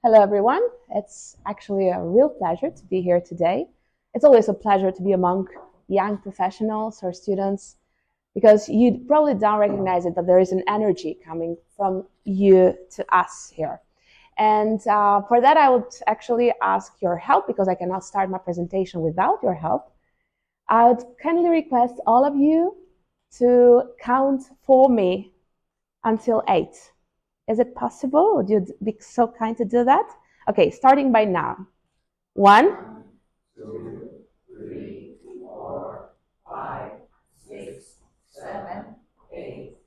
Hello, everyone. It's actually a real pleasure to be here today. It's always a pleasure to be among young professionals or students because you probably don't recognize it, but there is an energy coming from you to us here. And for that, I would actually ask your help because I cannot start my presentation without your help. I would kindly request all of you to count for me until 8. Is it possible? Would you be so kind to do that? Okay, starting by now. 1, 2, 3, 4, 5, 6, 7, 8.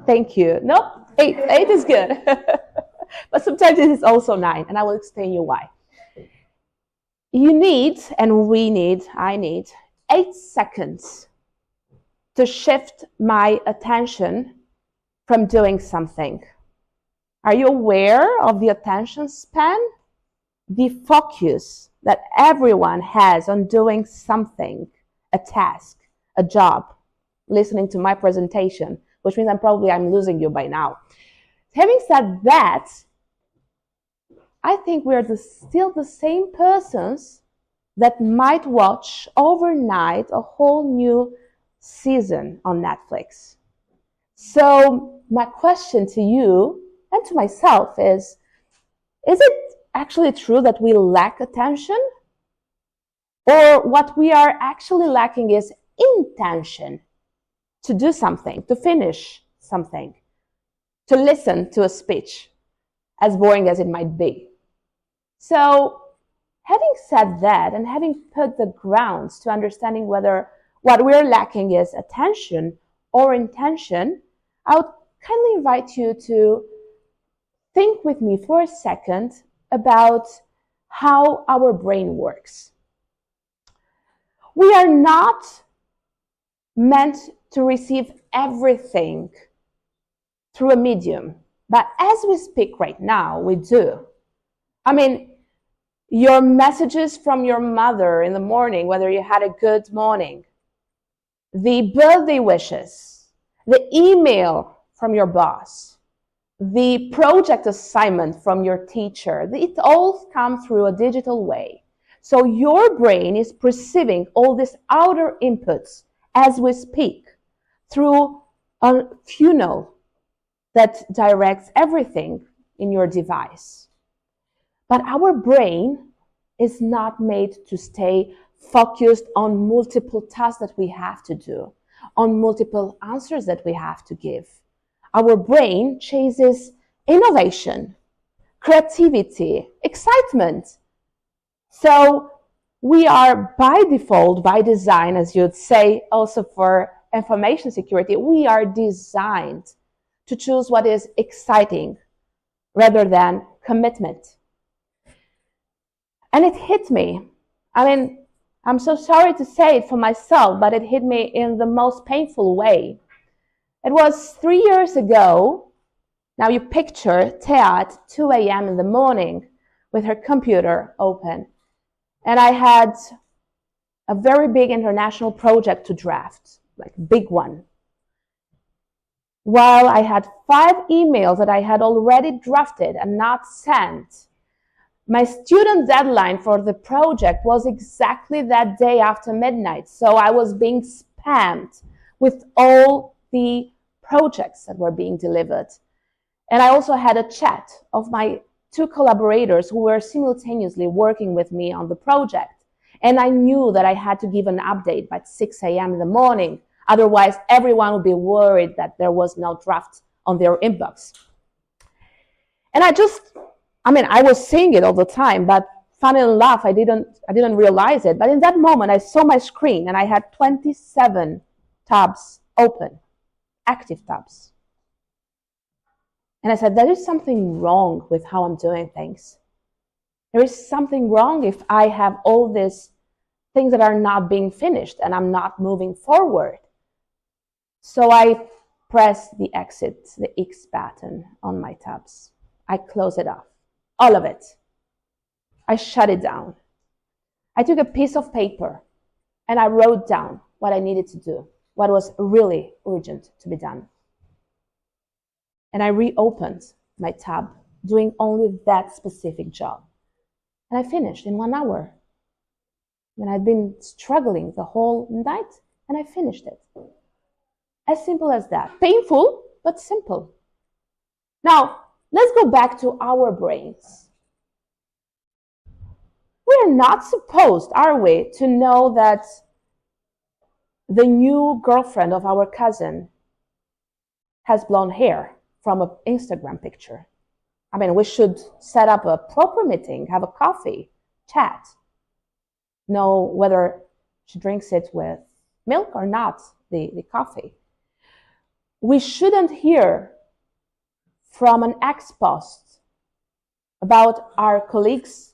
Thank you. No, 8. 8 is good. But sometimes it is also 9, and I will explain you why. You need, and we need, I need, 8 seconds to shift my attention from doing something. Are you aware of the attention span? The focus that everyone has on doing something, a task, a job, listening to my presentation, which means I'm losing you by now. Having said that, I think we're still the same persons that might watch overnight a whole new season on Netflix. So my question to you and to myself is it actually true that we lack attention? Or what we are actually lacking is intention to do something, to finish something, to listen to a speech, as boring as it might be. So having said that and having put the grounds to understanding whether what we're lacking is attention or intention, I would kindly invite you to think with me for a second about how our brain works. We are not meant to receive everything through a medium, but as we speak right now, we do. I mean, your messages from your mother in the morning, whether you had a good morning, the birthday wishes, the email from your boss, the project assignment from your teacher, it all comes through a digital way. So your brain is perceiving all these outer inputs as we speak through a funnel that directs everything in your device. But our brain is not made to stay focused on multiple tasks that we have to do, on multiple answers that we have to give. Our brain chases innovation, creativity, excitement. So we are by default, by design, as you'd say, also for information security, we are designed to choose what is exciting rather than commitment. And it hit me. I mean, I'm so sorry to say it for myself, but it hit me in the most painful way. It was 3 years ago. Now you picture Thea at 2 a.m. in the morning with her computer open. And I had a very big international project to draft, like a big one. While I had 5 emails that I had already drafted and not sent, my student deadline for the project was exactly that day after midnight. So I was being spammed with all the projects that were being delivered. And I also had a chat of my 2 collaborators who were simultaneously working with me on the project. And I knew that I had to give an update by 6 a.m. in the morning. Otherwise, everyone would be worried that there was no draft on their inbox. And I was saying it all the time, but funny enough, I didn't realize it. But in that moment, I saw my screen and I had 27 tabs open. Active tabs. And I said, there is something wrong with how I'm doing things. There is something wrong if I have all these things that are not being finished and I'm not moving forward. So I pressed the exit, the X button on my tabs. I close it off, all of it. I shut it down. I took a piece of paper and I wrote down what I needed to do, what was really urgent to be done. And I reopened my tab doing only that specific job. And I finished in 1 hour. When I'd been struggling the whole night, and I finished it. As simple as that. Painful, but simple. Now, let's go back to our brains. We're not supposed, are we, to know that the new girlfriend of our cousin has blonde hair from an Instagram picture. I mean, we should set up a proper meeting, have a coffee, chat, know whether she drinks it with milk or not, the coffee. We shouldn't hear from an ex post about our colleagues'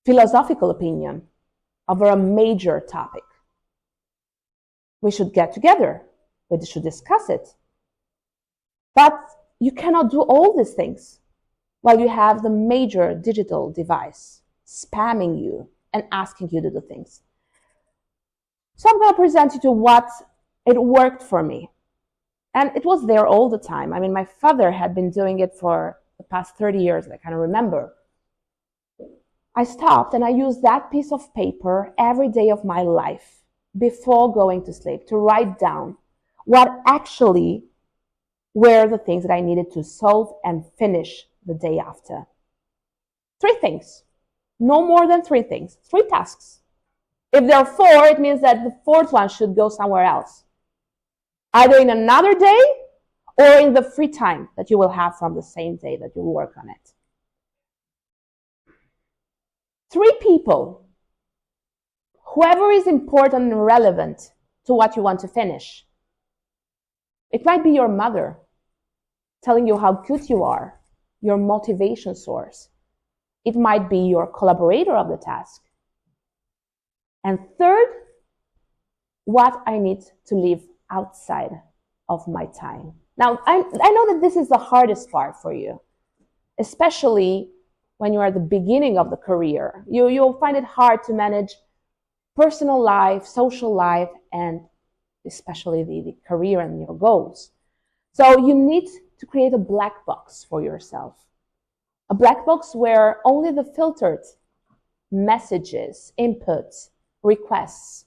philosophical opinion over a major topic. We should get together. We should discuss it. But you cannot do all these things while you have the major digital device spamming you and asking you to do things. So I'm going to present you to what it worked for me. And it was there all the time. I mean, my father had been doing it for the past 30 years, I kind of remember. I stopped and I used that piece of paper every day of my life before going to sleep to write down what actually were the things that I needed to solve and finish the day after. 3 things. No more than 3 things. 3 tasks. If there are 4, it means that the 4th one should go somewhere else. Either in another day or in the free time that you will have from the same day that you work on it. 3 people. Whoever is important and relevant to what you want to finish. It might be your mother telling you how good you are, your motivation source. It might be your collaborator of the task. And 3rd, what I need to leave outside of my time. Now, I know that this is the hardest part for you, especially when you are at the beginning of the career. You'll find it hard to manage personal life, social life, and especially the career and your goals. So you need to create a black box for yourself. A black box where only the filtered messages, inputs, requests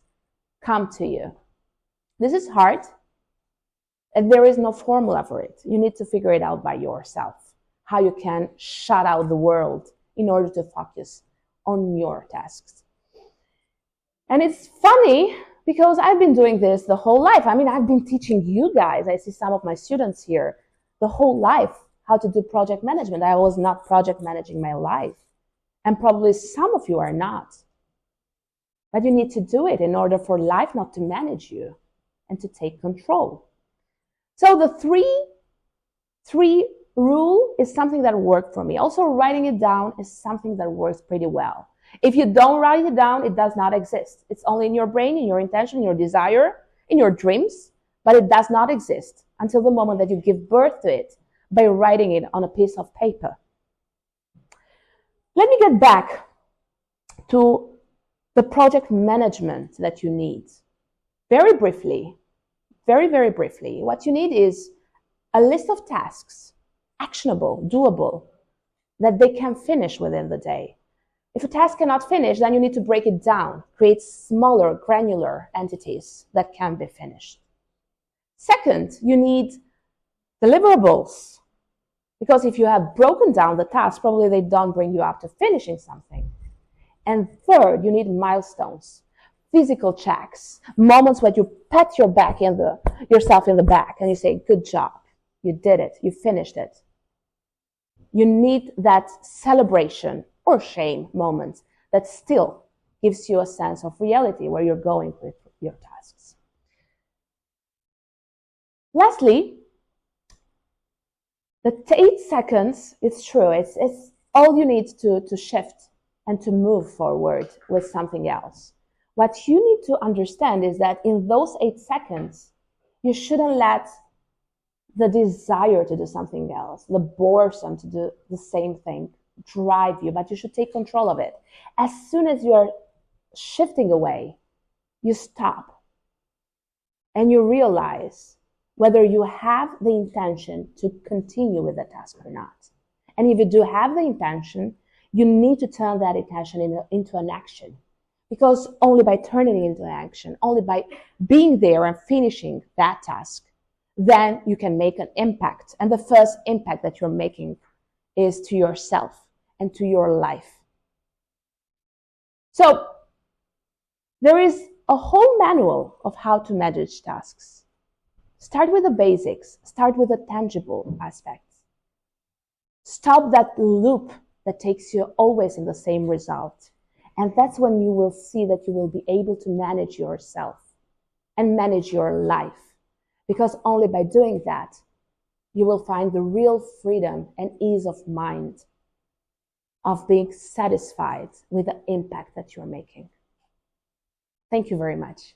come to you. This is hard, and there is no formula for it. You need to figure it out by yourself, how you can shut out the world in order to focus on your tasks. And it's funny because I've been doing this the whole life. I mean, I've been teaching you guys, I see some of my students here, the whole life, how to do project management. I was not project managing my life. And probably some of you are not. But you need to do it in order for life not to manage you and to take control. So the three rule is something that worked for me. Also, writing it down is something that works pretty well. If you don't write it down, it does not exist. It's only in your brain, in your intention, in your desire, in your dreams, but it does not exist until the moment that you give birth to it by writing it on a piece of paper. Let me get back to the project management that you need. Very briefly, very, very briefly, what you need is a list of tasks, actionable, doable, that they can finish within the day. If a task cannot finish, then you need to break it down, create smaller, granular entities that can be finished. Second, you need deliverables, because if you have broken down the task, probably they don't bring you up to finishing something. And third, you need milestones, physical checks, moments where you pat yourself in the back and you say, good job, you did it, you finished it. You need that celebration or shame moment that still gives you a sense of reality where you're going with your tasks. Lastly, the 8 seconds, it's true, it's all you need to shift and to move forward with something else. What you need to understand is that in those 8 seconds, you shouldn't let the desire to do something else, the boredom to do the same thing, drive you, but you should take control of it. As soon as you are shifting away, you stop and you realize whether you have the intention to continue with the task or not. And if you do have the intention, you need to turn that intention into an action. Because only by turning it into action, only by being there and finishing that task, then you can make an impact. And the first impact that you're making is to yourself and to your life. So there is a whole manual of how to manage tasks. Start with the basics. Start with the tangible aspects. Stop that loop that takes you always in the same result. And that's when you will see that you will be able to manage yourself and manage your life. Because only by doing that, you will find the real freedom and ease of mind of being satisfied with the impact that you're making. Thank you very much.